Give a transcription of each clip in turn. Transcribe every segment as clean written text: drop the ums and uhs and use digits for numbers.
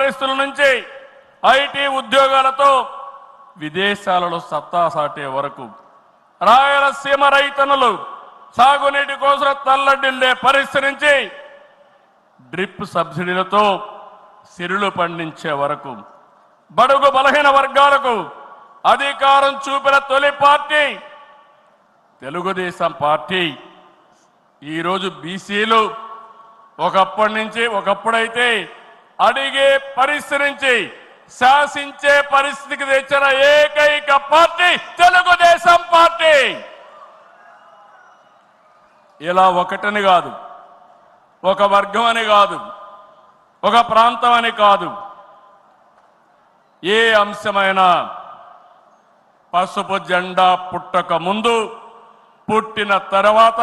పరిస్థితుల నుంచి ఐటీ ఉద్యోగాలతో విదేశాలలో సత్తా సాటే వరకు రాయలసీమ రైతన్నులు సాగునీటి కోసం తల్లడిల్లే పరిస్థితి నుంచి డ్రిప్ సబ్సిడీలతో సిరులు పండించే వరకు బడుగు బలహీన వర్గాలకు అధికారం చూపిన తొలి పార్టీ తెలుగుదేశం పార్టీ. ఈరోజు బీసీలు ఒకప్పుడైతే అడిగే పరిస్థితి నుంచి శాసించే పరిస్థితికి తెచ్చిన ఏకైక పార్టీ తెలుగుదేశం పార్టీ. ఇలా ఒకటని కాదు, ఒక వర్గం అని కాదు, ఒక ప్రాంతం అని కాదు, ఏ అంశమైనా పసుపు జెండా పుట్టక ముందు పుట్టిన తర్వాత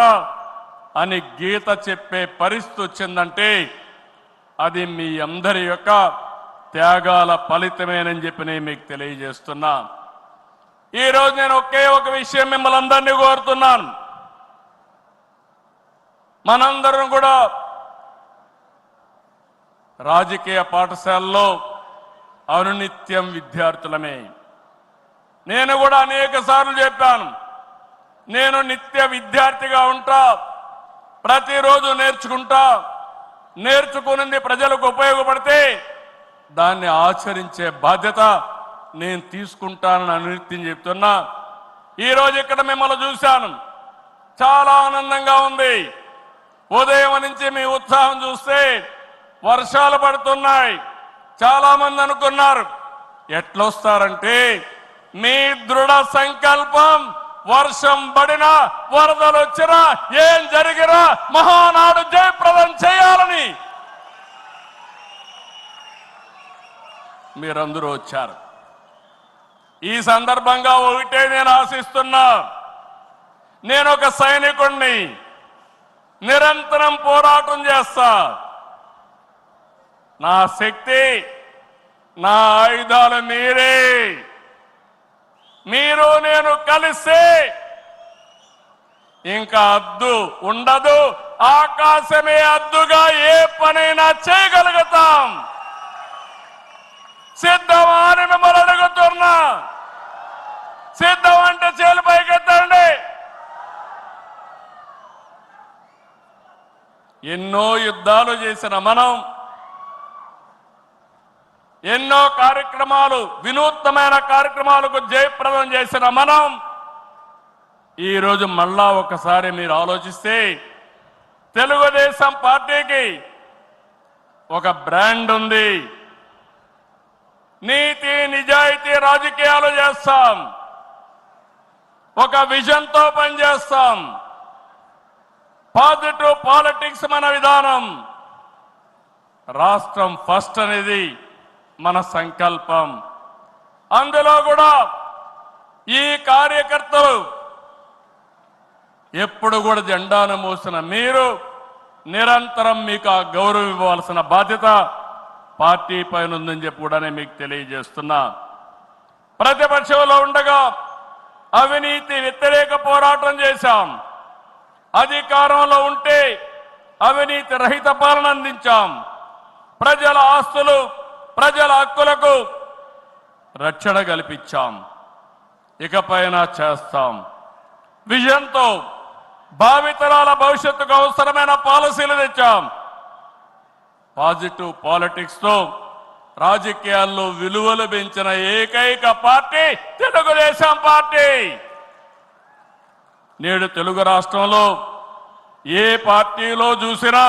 అని గీత చెప్పే పరిస్థితి వచ్చిందంటే అది మీ అందరి యొక్క త్యాగాల ఫలితమేనని చెప్పి నేను మీకు తెలియజేస్తున్నా. ఈరోజు నేను ఒకే ఒక విషయం మిమ్మల్ని అందరినీ కోరుతున్నాను. మనందరం కూడా రాజకీయ పాఠశాలలో అనునిత్యం విద్యార్థులమే. నేను కూడా అనేక సార్లు చెప్పాను, నేను నిత్య విద్యార్థిగా ఉంటా, ప్రతిరోజు నేర్చుకుంటా, నేర్చుకున్నది ప్రజలకు ఉపయోగపడితే దాన్ని ఆచరించే బాధ్యత నేను తీసుకుంటానని అనునిత్యం చెప్తున్నా. ఈరోజు ఇక్కడ మిమ్మల్ని చూశాను, చాలా ఆనందంగా ఉంది. ఉదయం నుంచి మీ ఉత్సాహం చూస్తే వర్షాలు పడుతున్నాయి. చాలా మంది అనుకున్నారు ఎట్లొస్తారంటే మీ దృఢ సంకల్పం వర్షం పడినా వరదలు వచ్చినా ఏం జరిగినా మహానాడు జయప్రదం చేయాలని మీరందరూ వచ్చారు. ఈ సందర్భంగా ఒకటే నేను ఆశిస్తున్నా, నేను ఒక సైనికుణ్ణి, నిరంతరం పోరాటం చేస్తా. నా శక్తి, నా ఆయుధాలు మీరే. మీరు నేను కలిస్తే ఇంకా అద్దు ఉండదు, ఆకాశమే అద్దుగా ఏ పనైనా చేయగలుగుతాం. సిద్ధమా అని మిమ్మల్ని అడుగుతున్నా. సిద్ధం అంటే చేలు పైకెత్తండి. ఎన్నో యుద్ధాలు చేసిన మనం, ఎన్నో కార్యక్రమాలు, వినూత్నమైన కార్యక్రమాలకు జయప్రదం చేసిన మనం ఈరోజు మళ్ళా ఒకసారి మీరు ఆలోచిస్తే తెలుగుదేశం పార్టీకి ఒక బ్రాండ్ ఉంది. నీతి నిజాయితీ రాజకీయాలు చేస్తాం, ఒక విజన్తో పనిచేస్తాం. పాజిటివ్ పాలిటిక్స్ మన విధానం. రాష్ట్రం ఫస్ట్ అనేది మన సంకల్పం. అందులో కూడా ఈ కార్యకర్తలు ఎప్పుడు కూడా జెండాను మోసిన మీరు నిరంతరం మీకు ఆ గౌరవం ఇవ్వాల్సిన బాధ్యత పార్టీ పైన ఉందని చెప్పి కూడా మీకు తెలియజేస్తున్నా. ప్రతిపక్షంలో ఉండగా అవినీతి వ్యతిరేక పోరాటం చేశాం. అధికారంలో ఉంటే అవినీతి రహిత పాలన అందించాం. ప్రజల ఆస్తులు, ప్రజల హక్కులకు రక్షణ కల్పించాం. ఇకపైన చేస్తాం. విజన్తో భావితరాల భవిష్యత్తుకు అవసరమైన పాలసీలు తెచ్చాం. పాజిటివ్ పాలిటిక్స్ తో రాజకీయాల్లో విలువలు పెంచిన ఏకైక పార్టీ తెలుగుదేశం పార్టీ. నేడు తెలుగు రాష్ట్రంలో ఏ పార్టీలో చూసినా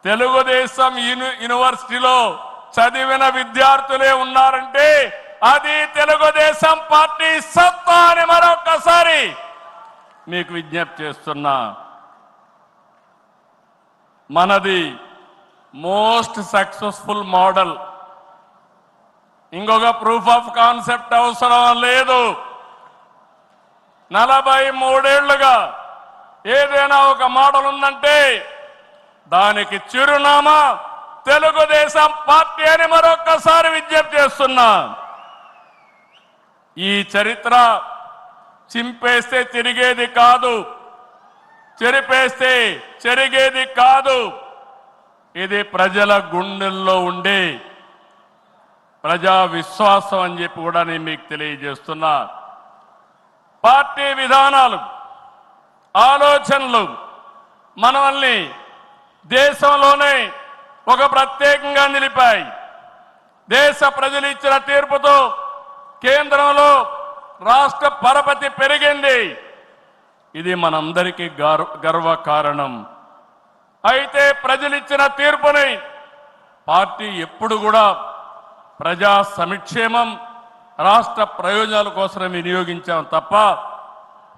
తెలుగుదేశం యూనివర్సిటీలో చదివిన విద్యార్థులే ఉన్నారంటే అది తెలుగుదేశం పార్టీ సత్తా అని మరొకసారి మీకు విజ్ఞప్తి చేస్తున్నా. మనది మోస్ట్ సక్సెస్ఫుల్ మోడల్. ఇంకొక ప్రూఫ్ ఆఫ్ కాన్సెప్ట్ అవసరం లేదు. 43 ఏళ్లుగా ఏదైనా ఒక మోడల్ ఉందంటే దానికి చిరునామా తెలుగుదేశం పార్టీ అని మరొకసారి విజ్ఞప్తి చేస్తున్నా. ఈ చరిత్ర చింపేస్తే తిరిగేది కాదు, చెరిపేస్తే చెరిగేది కాదు. ఇది ప్రజల గుండెల్లో ఉండే ప్రజా విశ్వాసం అని చెప్పి కూడా నేను మీకు తెలియజేస్తున్నా. పార్టీ విధానాలు, ఆలోచనలు మనల్ని దేశంలోనే ఒక ప్రత్యేకంగా నిలిపాయి. దేశ ప్రజలు ఇచ్చిన తీర్పుతో కేంద్రంలో రాష్ట్ర పరపతి పెరిగింది. ఇది మనందరికీ గర్వకారణం. అయితే ప్రజలిచ్చిన తీర్పుని పార్టీ ఎప్పుడు కూడా ప్రజా సంక్షేమం, రాష్ట్ర ప్రయోజనాల కోసం వినియోగించాం తప్ప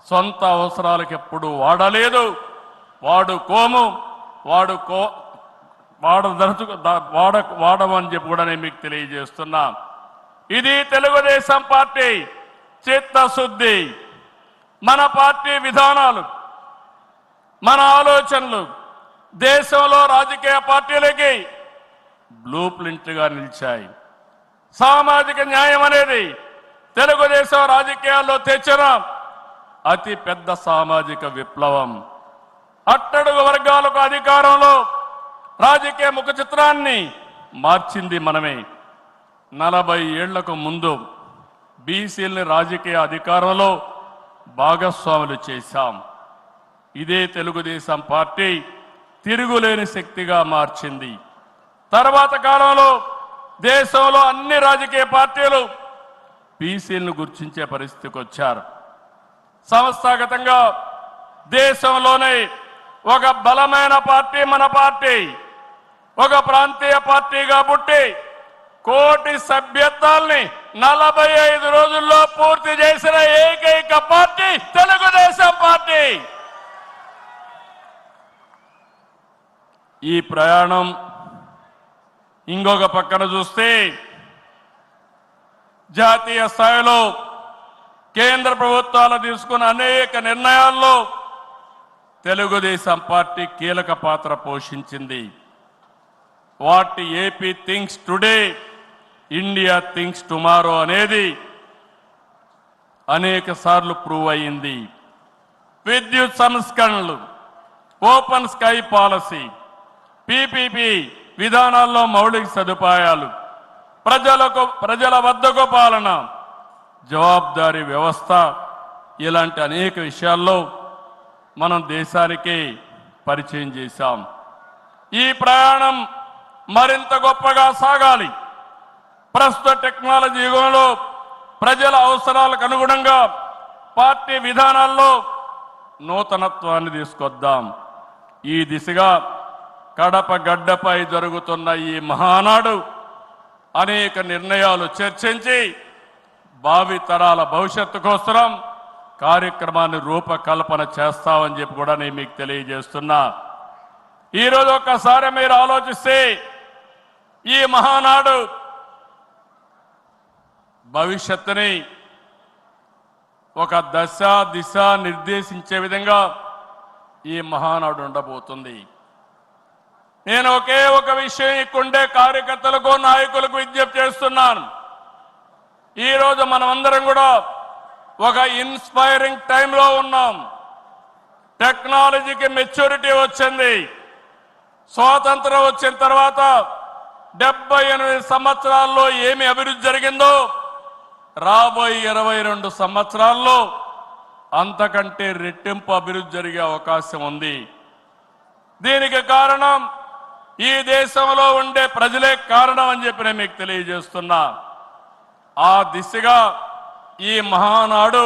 సొంత అవసరాలకు ఎప్పుడు వాడలేదు, వాడమని చెప్పి కూడా నేను మీకు తెలియజేస్తున్నా. ఇది తెలుగుదేశం పార్టీ చిత్తశుద్ధి. మన పార్టీ విధానాలు, మన ఆలోచనలు దేశంలో రాజకీయ పార్టీలకి బ్లూ ప్రింట్గా నిలిచాయి. సామాజిక న్యాయం అనేది తెలుగుదేశం రాజకీయాల్లో తెచ్చిన అతి పెద్ద సామాజిక విప్లవం. అట్టడుగు వర్గాలకు అధికారంలో రాజకీయ ముఖ చిత్రాన్ని మార్చింది మనమే. 40 ఏళ్లకు ముందు బీసీలని రాజకీయ అధికారంలో భాగస్వాములు చేశాం. ఇదే తెలుగుదేశం పార్టీ తిరుగులేని శక్తిగా మార్చింది. తర్వాత కాలంలో దేశంలో అన్ని రాజకీయ పార్టీలు బీసీలను గుర్తించే పరిస్థితికి వచ్చారు. సంస్థాగతంగా దేశంలోనే ఒక బలమైన పార్టీ మన పార్టీ. ఒక ప్రాంతీయ పార్టీగా పుట్టి కోటి సభ్యత్వాల్ని 45 రోజుల్లో పూర్తి చేసిన ఏకైక పార్టీ తెలుగుదేశం పార్టీ. ఈ ప్రయాణం ఇంకొక పక్కన చూస్తే జాతీయ స్థాయిలో కేంద్ర ప్రభుత్వాలు తీసుకున్న అనేక నిర్ణయాల్లో తెలుగుదేశం పార్టీ కీలక పాత్ర పోషించింది. What AP thinks today, India thinks tomorrow అనేది అనేక సార్లు ప్రూవ్ అయింది. విద్యుత్ సంస్కరణలు, ఓపెన్ స్కై పాలసీ, పీపీపీ విధానాల్లో మౌలిక సదుపాయాలు, ప్రజల వద్దకు పాలన, జవాబుదారీ వ్యవస్థ, ఇలాంటి అనేక విషయాల్లో మనం దేశానికి పరిచయం చేశాం. ఈ ప్రయాణం మరింత గొప్పగా సాగాలి. ప్రస్తుత టెక్నాలజీ యుగంలో ప్రజల అవసరాలకు అనుగుణంగా పార్టీ విధానాల్లో నూతనత్వాన్ని తీసుకొద్దాం. ఈ దిశగా కడప గడ్డపై జరుగుతున్న ఈ మహానాడు అనేక నిర్ణయాలు చర్చించి భావి తరాల భవిష్యత్తు కోసం కార్యక్రమాన్ని రూపకల్పన చేస్తామని చెప్పి కూడా నేను మీకు తెలియజేస్తున్నా. ఈరోజు ఒక్కసారి మీరు ఆలోచిస్తే ఈ మహానాడు భవిష్యత్తుని ఒక దశ దిశ నిర్దేశించే విధంగా ఈ మహానాడు ఉండబోతుంది. నేను ఒకే ఒక విషయం ఇక్కడుండే కార్యకర్తలకు, నాయకులకు విజ్ఞప్తి చేస్తున్నాను. ఈరోజు మనమందరం కూడా ఒక ఇన్స్పైరింగ్ టైంలో ఉన్నాం. టెక్నాలజీకి మెచ్యూరిటీ వచ్చింది. స్వాతంత్రం వచ్చిన తర్వాత 78 సంవత్సరాల్లో ఏమి అభివృద్ధి జరిగిందో రాబోయే 22 సంవత్సరాల్లో అంతకంటే రెట్టింపు అభివృద్ధి జరిగే అవకాశం ఉంది. దీనికి కారణం ఈ దేశంలో ఉండే ప్రజలే కారణం అని చెప్పి నేను మీకు తెలియజేస్తున్నా. ఆ దిశగా ఈ మహానాడు